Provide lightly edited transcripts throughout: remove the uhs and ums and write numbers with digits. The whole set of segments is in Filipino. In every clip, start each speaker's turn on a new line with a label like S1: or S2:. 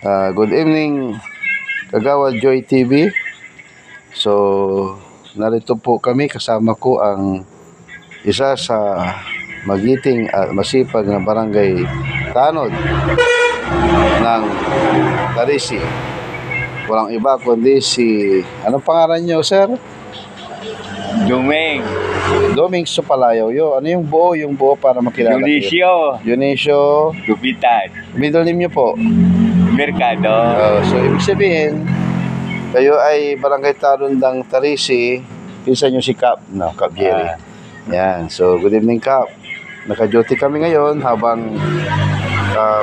S1: Good evening, Kagawad Joy TV. So, narito po kami, kasama ko ang isa sa magiting at masipag na barangay tanod ng Tarisi. Walang iba kundi si, anong pangalan nyo, sir? Doming Supalayaw. Ano yung buo para makilala? Dionisio
S2: Gupitan.
S1: Middle name nyo po?
S2: Mercado.
S1: So, ibig sabihin, kayo ay barangay tanod ng Tarisi. Pinsan nyo si Cap, no? Cap Jerry. Yan. So, good evening, Cap. Naka-duty kami ngayon habang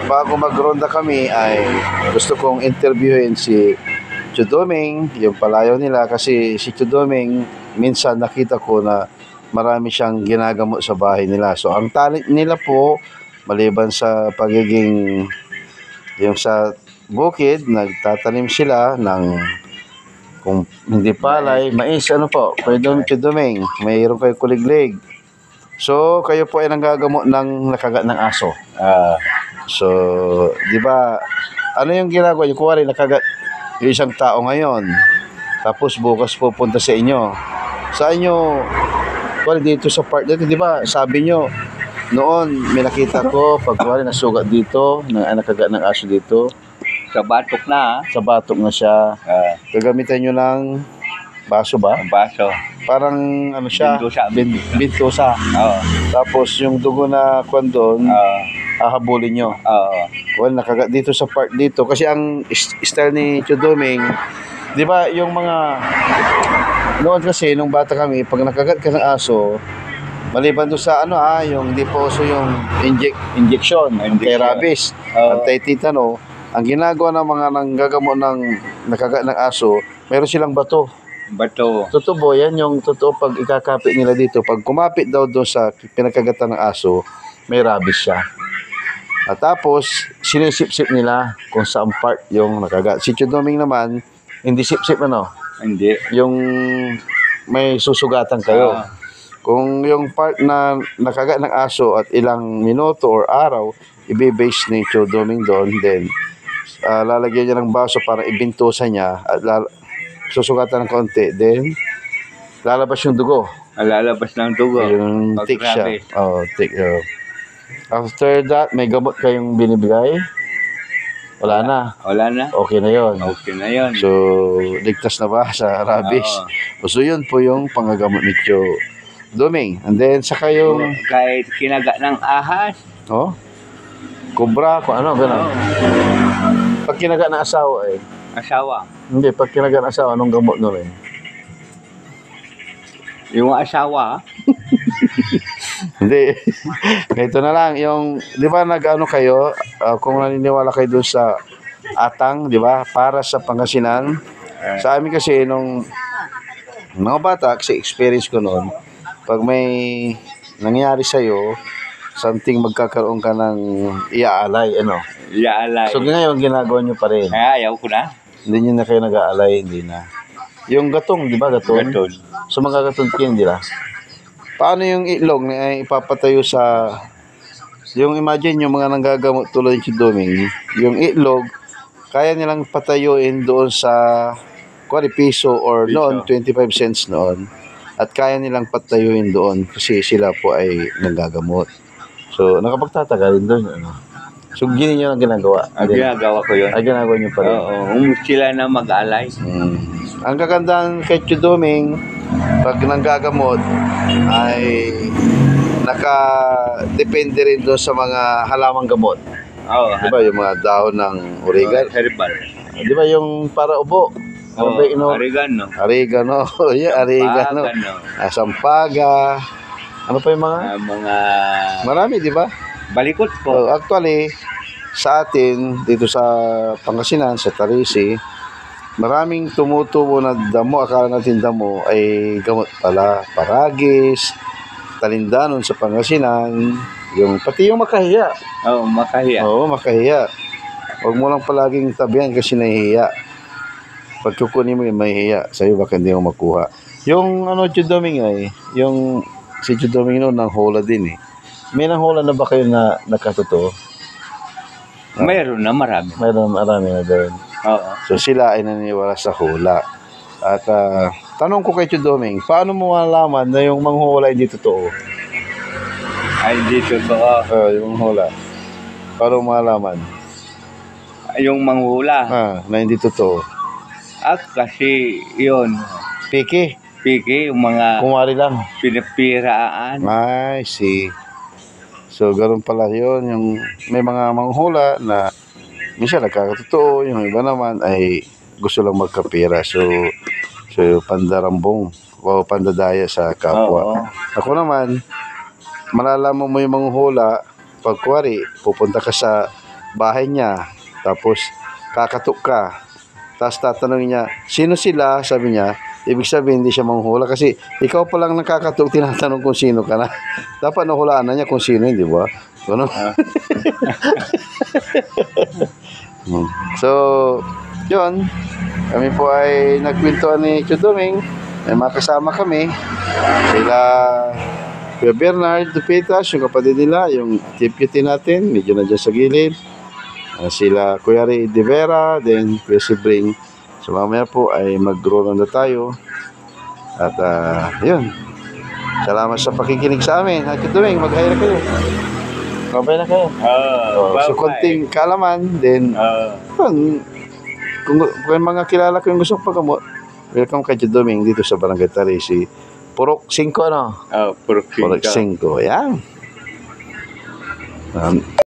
S1: bago mag-ronda kami ay gusto kong interviewin si Chudoming, yung palayaw nila, kasi si Chudoming minsan nakita ko na marami siyang ginagamot sa bahay nila. So ang talent nila po, maliban sa pagiging yung sa bukid, nagtatanim sila ng kung hindi palay, mais, ano po, pwede Chudoming, mayroon kayo kuliglig. So kayo po ay nanggagamot ng nakagat ng aso. So, di ba, ano yung ginagawa niyo? Kuwari, nakagat yung isang tao ngayon, tapos bukas pupunta sa inyo. Saan nyo, kuwari dito sa part dito, di ba, sabi nyo, noon, may nakita ko, pag kuwari nasugat dito, nakagat ng aso dito.
S2: Sa batok na.
S1: Sa batok na siya. Gagamitan nyo ng baso ba?
S2: Baso.
S1: Parang, ano siya? Bintusa. Tapos, yung dugo na kwan doon, hahabulin nyo. Well, nakagat dito sa part dito. Kasi ang style ni Chudoming, di ba, yung mga noon kasi, nung bata kami, pag nakagat ka ng aso, maliban doon sa yung di po uso yung injection, anti-rabies, anti-titano, ang ginagawa ng mga nanggagamot ng nakagat ng aso, meron silang bato. Totoo po, yan yung totoo pag ikakapit nila dito. Pag kumapit daw doon sa pinagkagatan ng aso, may rabies siya. At tapos, sinisip-sip nila kung saan part yung nakagat. Si Chudoming naman, hindi sip-sip
S2: Hindi.
S1: Yung may susugatan kayo. Kung yung part na nakagat ng aso at ilang minuto or araw, i-base ni Chudoming doon, then lalagyan niya ng baso para ibintusa niya at susugatan ng konti, then lalabas yung dugo.
S2: Lalabas ng dugo.
S1: Yung tick siya. Tick. After that, may gamot kayong binibigay? Wala na. Okay na yon. So, ligtas na ba sa rabies? So, yun po yung panggagamot ni Chudoming. And then, saka yung
S2: kahit kinagat ng ahas.
S1: Kubra, kung ano, gano'n. Pag kinagat ng asawa
S2: Asawa?
S1: Hindi, pag kinagat ng asawa, anong gamot nun
S2: Yung asawa?
S1: Hindi. Ito na lang, yung, di ba nag-ano kayo, kung naniniwala kayo doon sa atang, di ba, para sa Pangasinan. Sa amin kasi, nung mga bata, kasi experience ko noon, pag may nangyari sa'yo, something magkakaroon ka ng iaalay,
S2: Iaalay.
S1: So ngayon, ginagawa nyo pa rin.
S2: Ayaw ko na.
S1: Hindi nyo na kayo nag-aalay, hindi na. Yung gatong, di ba, gatong? So mga gatong kayo, hindi na. Paano yung itlog na ipapatayo sa, yung imagine yung mga nanggagamot tulad ng Chudoming, yung itlog, kaya nilang patayuin doon sa, kuwari piso or noon, 25 cents noon. At kaya nilang patayuin doon kasi sila po ay nanggagamot. So, nakapagtataka rin doon. So, gini nyo ang ginagawa.
S2: Ginagawa ko yun.
S1: Ginagawa nyo pa rin.
S2: Sila na mag-alay.
S1: Ang kagandahan kay Chudoming, pag nanggagamot, ay nakadepende rin doon sa mga halamang gamot. Diba yung mga dahon ng oregano?
S2: Herbal.
S1: Diba yung para ubo?
S2: Oregano.
S1: Oregano. Sampaga. Ano pa yung mga? Marami, di ba?
S2: Balikot po.
S1: Actually, sa atin, dito sa Pangasinan, sa Tarisi, maraming tumutubo na damo. Akala natin damo ay gamot pala. Paragis, talindanon sa Pangasinan, pati yung makahiya. Makahiya. Huwag mo lang palaging tabihan kasi nahihiya. Pag kukunin mo yung mahihiya, sa'yo baka hindi mo makuha. Yung Chudoming yung si Chudoming noon nang hola din May nang hola na ba kayo na nakatotoo?
S2: Mayroon na marami.
S1: Marami na doon.
S2: Oo.
S1: So sila ay naniniwala sa hula. At tanong ko kay Tio Doming, paano mo malaman na yung manghula hindi totoo?
S2: Ay, dito ba?
S1: Yung hula. Paano mo malaman?
S2: Yung manghula.
S1: Na hindi totoo.
S2: At kasi yun,
S1: Piki.
S2: piki, yung mga
S1: Kumari lang.
S2: pinapiraan.
S1: I see. So, ganoon pala yun. Yung may mga manghula na minsan nagkakatotoo, yung iba naman ay gusto lang magkapira. So pandarambong o pandadaya sa kapwa.
S2: Oo.
S1: Ako naman, malalaman mo yung manghula pag kuwari, pupunta ka sa bahay niya, tapos kakatok ka. Tapos tatanungin niya, sino sila? Sabi niya, ibig sabihin hindi siya manghula kasi ikaw pa lang nakakatok, tinatanong kung sino ka na. Dapat nahulaan na niya kung sino, hindi ba? Ganun. So, yun. Kami po ay nagkwentuhan ni Tio Doming. May mga kasama kami. Sila Kuya Bernard Dupitas, yung kapatid nila, yung deputy natin, medyo na dyan sa gilid. Sila Kuya Ray De Vera, then Kuya Sibring. So mamaya po ay mag-roll na tayo. At yun. Salamat sa pakikinig sa amin. Tio Doming, mag-hi na kayo. Babay na kayo. So konting kaalaman, then yun. Kung may mga kilala ko yung gusto pagkamot, welcome kay Tio Doming dito sa Barangay Tarisi. Purok 5, ano?
S2: Purok 5.
S1: Purok 5, yan.